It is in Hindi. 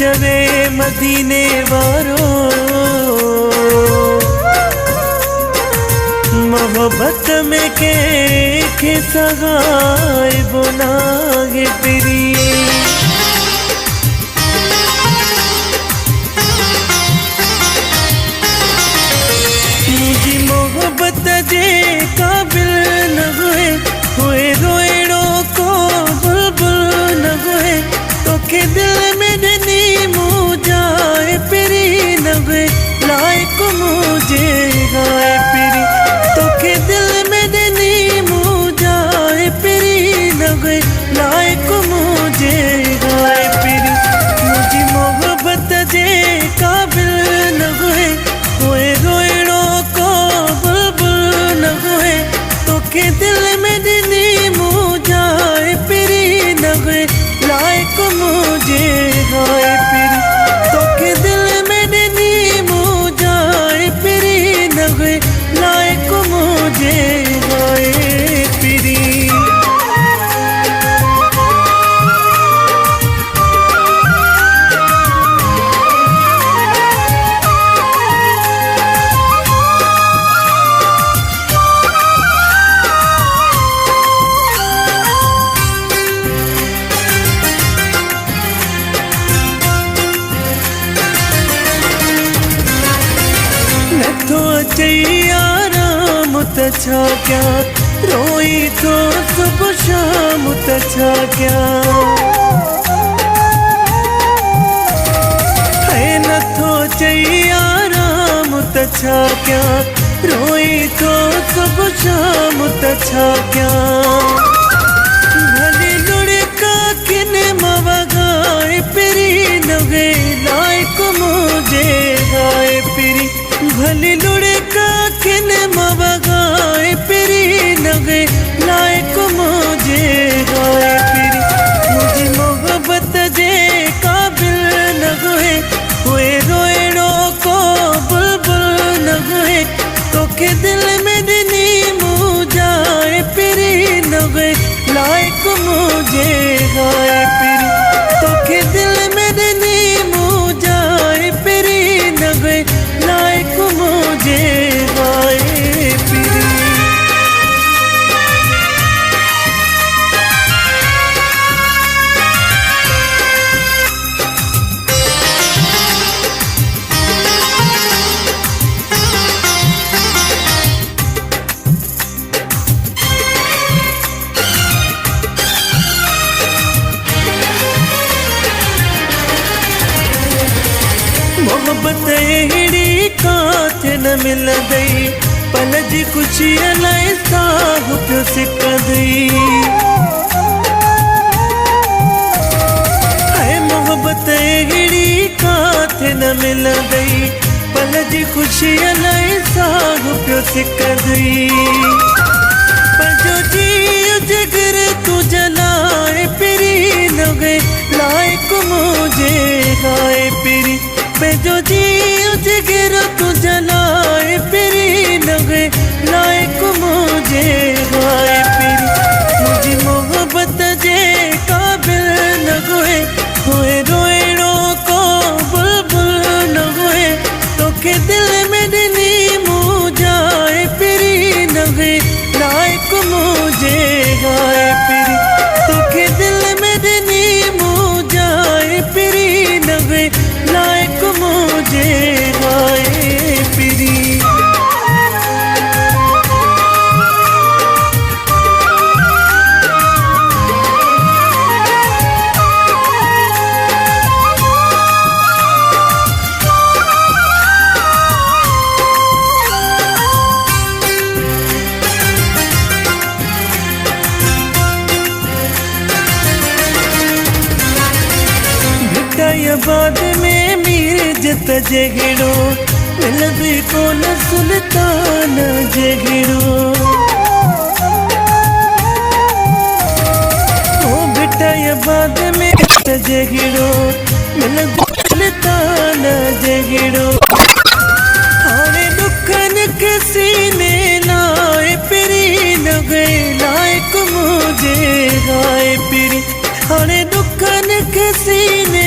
जवे मदीने वारो मोहब्बत में के सगाए बुनागे प्रिय मुझी मोहब्बत जे काबिल न हुए रोएड़ो को बुलबुल न हुए तो के दिल में डनी मुझाए पिरी न हुए लायक मुझे गाए पिरी तो के दिल में डनी मुझाए पिरी न हुए लायक मुझे गाए पिरी मुझी मोहब्बत जे काबिल न हुए रोएड़ो को बुलबुल न हुए तो के दिल में डनी मुझाए पिरी न हुए लायक मुझे गाए पिरी तो के दिल में डनी मुझाए पिरी न हुए लायक मुझे गाए पिरी नथो आराम त छा क्या रोई तो सुबह शाम त छा क्या है नथो आराम त छा क्या रोई तो सुबह शाम त छा क्या भले लुड़का किन मवगाए पिरी न गे लायक मुझे गाए पिरी भली लुड़का किन मवगाए पिरी न गे लायक मुझे गाए पिरी मुझी मोहब्बत जे काबिल न हुए रोएड़ो को बुलबुल न हुए तो के दिल में डनी मुझाए पिरी न हुए लायक मुझे गाए पिरी तो के दिल में डनी मुझाए पिरी न हुए लायक मुझे गाए पिरी मोहब्बत एड़ी काथ न मिल गई पल जी खुशी अलाए साह पियो सिक गई है मोहब्बत एड़ी काथ न मिल गई पल जी खुशी अलाए साह पियो सिक गई पर जो जी जिगर तू जलाए पिरी न गए लायक मुझे गाए पिरी जो जी जिगर तू जलाए पिरी न गए लायक मुझे गाए पिरी मुझी मोहब्बत जे काबिल न हुए रोएड़ो को बुलबुल न हुए तो के दिल में डनी मुझाए पिरी न गए लायक मुझे गाए पिरी तो के दिल में डनी मुझाए पिरी न गए लायक मुझे गाए पिरी बाद में मीर जत जगिड़ो मिलद को न सुल्तान जगिड़ो ओ बेटा ये बाद में जगिड़ो मिलद सुल्तान जगिड़ो हारे दुखन के सीने लाए पिरी न गए लायक मुझे गाए पिरी हारे दुखन के सीने